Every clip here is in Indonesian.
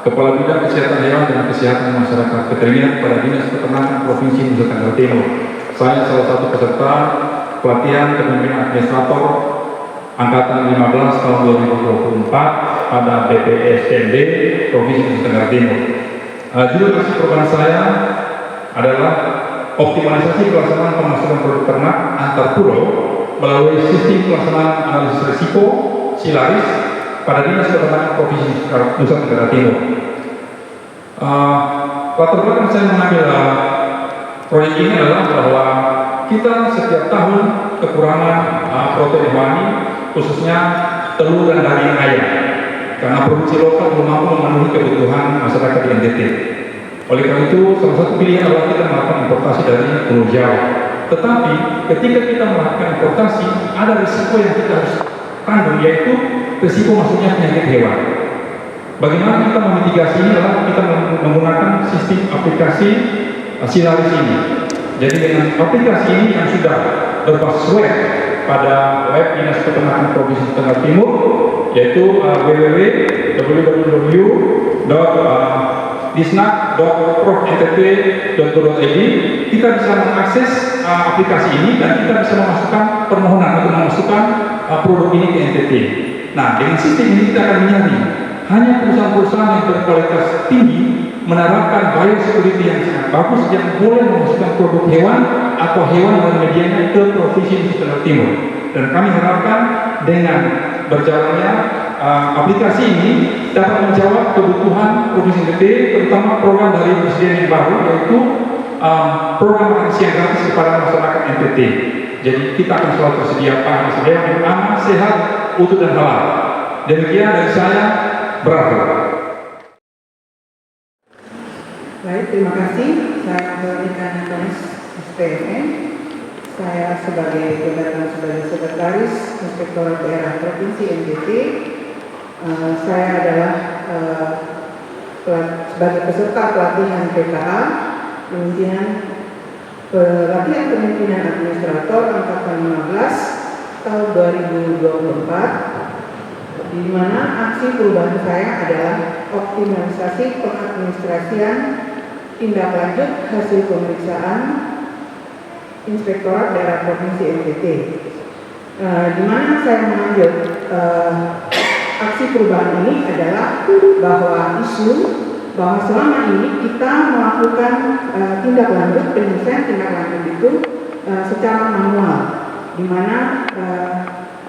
Kepala Bidang Kesehatan Hewan dan Kesehatan Masyarakat Veteriner pada Dinas Peternakan Provinsi Nusa Tenggara Timur. Saya salah satu peserta pelatihan kepemimpinan administrator Angkatan 15 tahun 2024 pada BPSDM Provinsi Nusa Tenggara Timur. Judul hasil program saya adalah optimalisasi pelaksanaan pemasaran produk ternak antar pulau melalui sistem pelaksanaan analisis risiko SILARIS pada Dinas Peternakan Provinsi Nusa Tenggara Timur. Latar belakang saya mengambil proyek ini adalah bahwa kita setiap tahun kekurangan protein hewani, khususnya telur dan daging ayam, karena produksi lokal belum mampu memenuhi kebutuhan masyarakat di NTT. Oleh karena itu, salah satu pilihan adalah kita melakukan importasi dari Pulau Jawa. Tetapi ketika kita melakukan importasi, ada risiko yang kita harus tanggung, yaitu risiko masuknya penyakit hewan. Bagaimana kita memitigasi ini adalah kita menggunakan sistem aplikasi SILARIS ini. Jadi dengan aplikasi ini yang sudah berbasis web pada web Dinas Peternakan Provinsi Tenggara Timur, yaitu www.disnak.prof.ntt.go.id, kita bisa mengakses aplikasi ini dan kita bisa memasukkan permohonan untuk memasukkan produk ini ke NTT. Nah, dengan sistem ini kita akan menyaring hanya perusahaan-perusahaan yang berkualitas tinggi, menerapkan biosecurity yang sangat bagus, yang boleh memasukkan produk hewan atau hewan dan medianya ke Provinsi Nusa Tenggara Timur. Dan kami harapkan dengan berjalannya aplikasi ini dapat menjawab kebutuhan Provinsi NTT, terutama program dari Presiden yang baru, yaitu program makan siang gratis kepada masyarakat NTT. Jadi kita akan selalu tersedia pangan yang aman, sehat, utuh dan halal. Demikian dari saya, bravo. Baik, terima kasih. Saya Veronica Antonis, SPMN. Saya sebagai Sekretaris Inspektorat Daerah Provinsi NTT. Saya adalah sebagai peserta pelatihan PKA, pelatihan kepemimpinan administrator Angkatan 15 tahun 2024, di mana aksi perubahan saya adalah optimalisasi pengadministrasian tindak lanjut hasil pemeriksaan Inspektorat Daerah Provinsi NTT. Di mana saya mengambil aksi perubahan ini adalah bahwa bahwa selama ini kita melakukan tindak lanjut penyelesaian tindak lanjut itu secara manual, di mana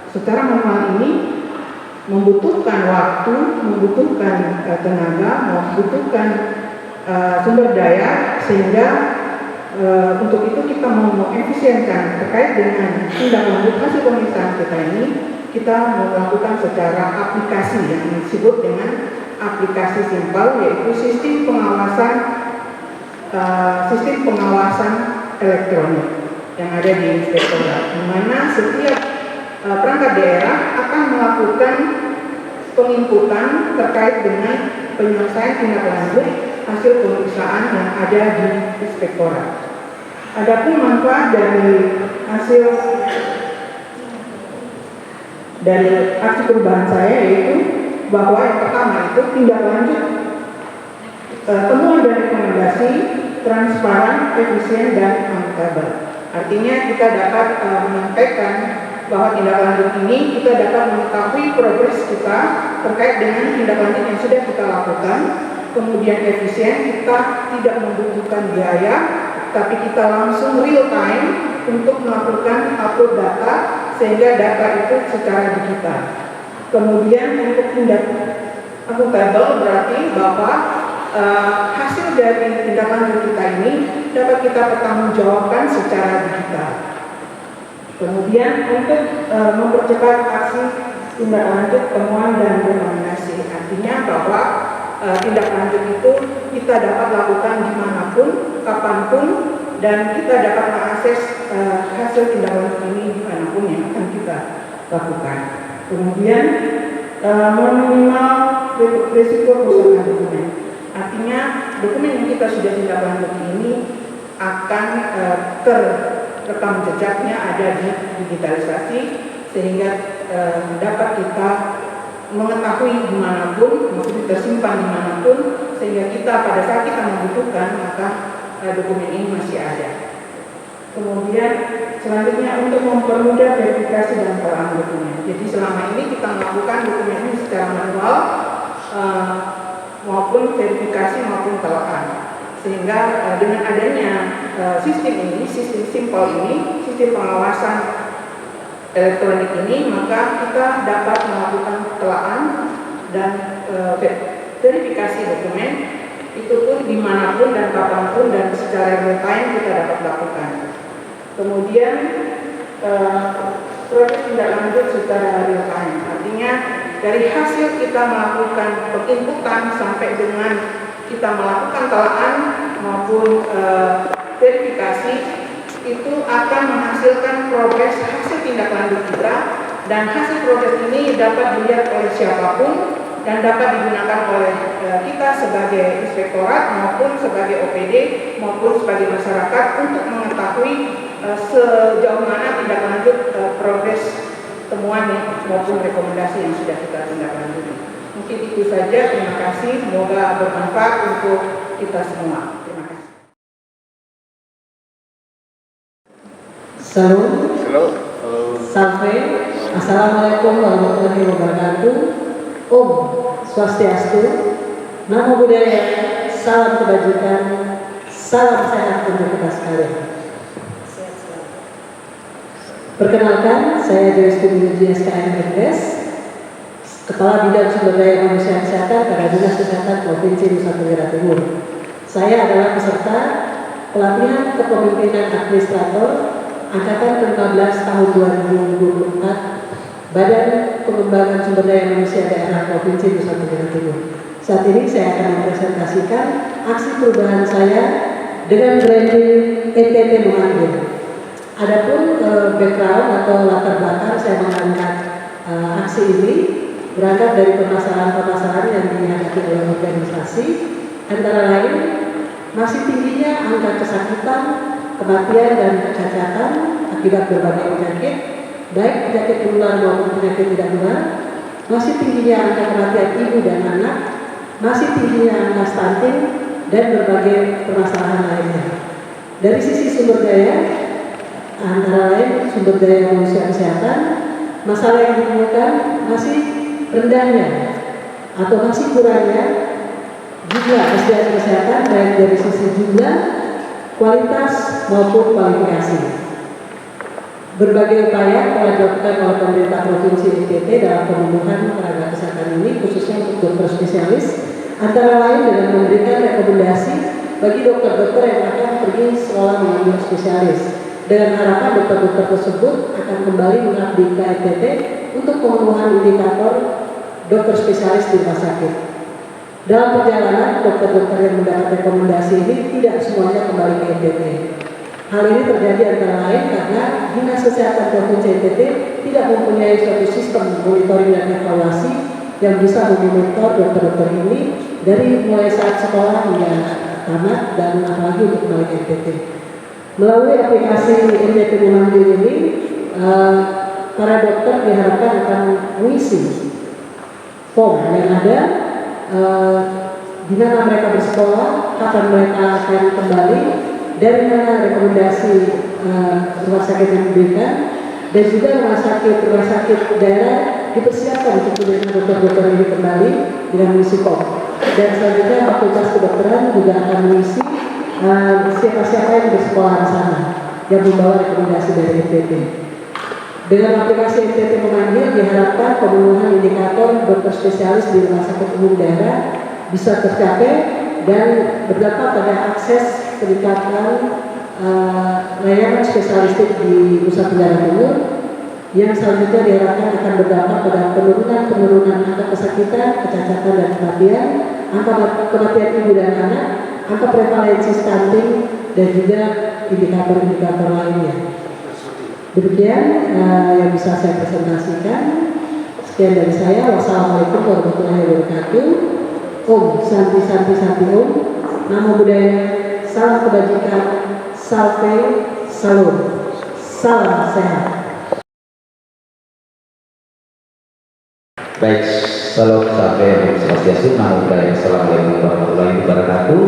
secara manual ini membutuhkan waktu, membutuhkan tenaga, membutuhkan sumber daya, sehingga untuk itu kita mau mengefisienkan terkait dengan tindak lanjut hasil pemeriksaan kita ini, kita melakukan secara aplikasi yang disebut dengan aplikasi simpel, yaitu sistem pengawasan elektronik yang ada di Inspektorat, di mana setiap perangkat daerah akan melakukan penginputan terkait dengan penyelesaian tindak lanjut hasil pemeriksaan yang ada di Inspektorat. Adapun manfaat dari aksi perubahan saya, yaitu bahwa yang pertama itu tindak lanjut temuan dan rekomendasi transparan, efisien, dan akuntabel. Artinya kita dapat menyampaikan bahwa tindak lanjut ini kita dapat mengetahui progres kita terkait dengan tindak lanjut yang sudah kita lakukan. Kemudian efisien, kita tidak membutuhkan biaya, tapi kita langsung real time untuk melakukan upload data, sehingga data itu secara digital. Kemudian untuk tindak akuntabel berarti bahwa hasil dari tindak lanjut kita ini dapat kita pertanggungjawabkan secara digital. Kemudian untuk mempercepat aksi tindak lanjut temuan dan rekomendasi, artinya bahwa tindak lanjut itu kita dapat lakukan dimanapun, kapanpun, dan kita dapat mengakses hasil tindak lanjut ini dimanapun yang akan kita lakukan. Kemudian meminimal risiko kerusakan dokumen. Artinya dokumen yang kita sudah tindak lanjuti ini akan terekam jejaknya ada di digitalisasi, sehingga dapat kita mengetahui dimanapun, maksudnya tersimpan dimanapun, sehingga kita pada saat kita membutuhkan maka dokumen ini masih ada. Kemudian selanjutnya untuk mempermudah verifikasi dan pengolahan dokumen. Jadi selama ini kita melakukan dokumen ini secara manual maupun verifikasi maupun pengolahan. Sehingga dengan adanya sistem ini, sistem simpel ini, sistem pengawasan elektronik ini, maka kita dapat melakukan telaah dan verifikasi dokumen itu pun dimanapun dan kapanpun dan secara real time kita dapat lakukan. Kemudian proses tindak lanjut secara real time, artinya dari hasil kita melakukan penginputan sampai dengan kita melakukan telaah maupun verifikasi itu akan menghasilkan progres hasil tindak lanjut kita, dan hasil progres ini dapat dilihat oleh siapapun dan dapat digunakan oleh kita sebagai inspektorat maupun sebagai OPD maupun sebagai masyarakat untuk mengetahui sejauh mana tindak lanjut progres temuan maupun rekomendasi yang sudah kita tindak lanjuti. Mungkin itu saja, terima kasih, semoga bermanfaat untuk kita semua. Terima kasih. Salam. Sampai. Assalamualaikum warahmatullahi wabarakatuh. Om Swastiastu. Namo Buddhaya. Salam kebajikan. Salam sehat untuk kita sekalian. Perkenalkan, saya Joyce Kudinuji SKM Herdes, Kepala Bidang Sumber Daya Manusia Kesehatan pada Dinas Kesehatan Provinsi Nusa Tenggara Timur. Saya adalah peserta pelatihan kepemimpinan administrator Angkatan ke-15 tahun 2024 Badan Pengembangan Sumber Daya Manusia Daerah Provinsi Nusa Tenggara Timur. Saat ini saya akan mempresentasikan aksi perubahan saya dengan branding NTT Memanggil. Adapun background atau latar belakang saya mengangkat aksi ini berangkat dari permasalahan-permasalahan yang dihadapi oleh organisasi, antara lain masih tingginya angka kesakitan, kematian dan kecacatan akibat berbagai penyakit, baik penyakit menular maupun penyakit tidak menular, masih tingginya angka kematian ibu dan anak, masih tingginya angka stunting dan berbagai permasalahan lainnya. Dari sisi sumber daya, antara lain sumber daya manusia kesehatan, masalah yang ditemukan masih rendahnya atau masih kurangnya jumlah SDM kesehatan baik dari sisi jumlah, kualitas maupun kualifikasi. Berbagai upaya telah dilakukan oleh pemerintah Provinsi NTT dalam pemenuhan tenaga kesehatan ini, khususnya untuk dokter spesialis, antara lain dengan memberikan rekomendasi bagi dokter-dokter yang akan pergi sekolah mengambil spesialis, dengan harapan dokter-dokter tersebut akan kembali mengabdi ke NTT untuk pemenuhan indikator dokter spesialis di rumah sakit. Dalam perjalanan, dokter-dokter yang mendapat rekomendasi ini tidak semuanya kembali ke NTT. Hal ini terjadi antara lain karena Dinas Kesehatan Provinsi NTT tidak mempunyai suatu sistem monitoring dan evaluasi yang bisa memonitor dokter-dokter ini dari mulai saat sekolah hingga tamat dan apalagi untuk kembali ke NTT. Melalui aplikasi NTT Memanggil ini, para dokter diharapkan akan mengisi form yang ada, di mana mereka bersekolah, kapan mereka akan kembali, dari mana rekomendasi rumah sakit yang diberikan, dan juga rumah sakit daerah dipersiapkan untuk menjadi dokter-dokter ini kembali dengan mengisi form. Dan selanjutnya Fakultas Kedokteran juga akan mengisi siapa-siapa yang bersekolah di sana yang membawa rekomendasi dari NTT. Dengan aplikasi NTT Memanggil diharapkan pemenuhan indikator dokter spesialis di rumah sakit umum daerah bisa tercapai dan berdampak pada akses peningkatan layanan spesialistik di Nusa Tenggara Timur, yang selanjutnya diharapkan akan berdampak pada penurunan angka kesakitan, kecacatan dan kematian, angka kematian ibu dan anak, angka prevalensi stunting dan juga indikator-indikator lainnya. Demikian yang bisa saya presentasikan. Sekian dari saya. Wassalamualaikum warahmatullahi wabarakatuh. Om Santi Santi Santi Om. Namo Buddhaya. Salam kebajikan. Salve. Salam. Salam sehat. Baik, Salam sampai Swastiastu, Namo Buddhaya, Assalamualaikum warahmatullahi wabarakatuh.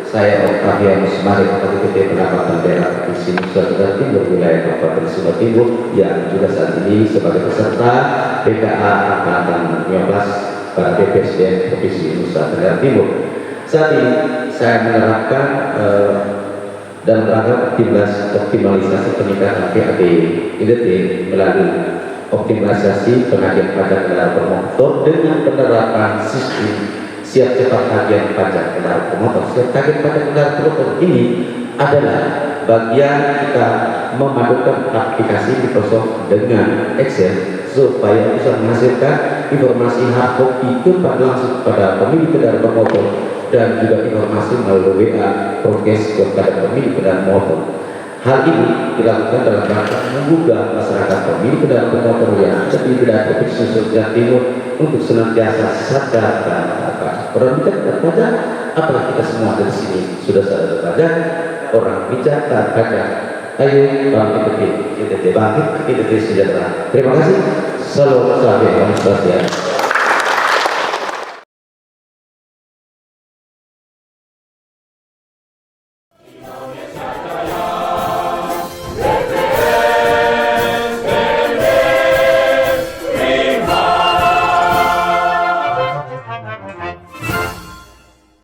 Saya Octavianus Mari, Ketua PT Pendapatan Daerah Provinsi Nusa Tenggara Timur, wilayah Kabupaten Sumba Timur, yang juga saat ini sebagai peserta PKA Angkatan 15 pada BPSDM Provinsi Nusa Tenggara Timur. Saat ini saya menerapkan dalam rangka optimalisasi peningkatan PAD IDT melalui optimalisasi penagihan pajak kendaraan bermotor dengan penerapan sistem siap cepat tagihan pajak kendaraan bermotor. Siap tagihan pajak kendaraan bermotor ini adalah bagian kita memadukan aplikasi Microsoft dengan Excel supaya bisa menghasilkan informasi hard copy langsung pada pemilik kendaraan bermotor dan juga informasi melalui WA progres kepada pemilik kendaraan motor. Hal ini dilakukan dalam rangka menggugah masyarakat pemilik kendaraan bermotor yang ada di wilayah Provinsi Nusa Tenggara Timur untuk senantiasa sadar dan taat. Orang bijak taat pajak, apalagi kita semua dari sini sudah sadar pajak. Orang bijak taat pajak. Ayo bangkit IDT, bangkit IDT sejahtera. Terima kasih. Salam sampai jumpa.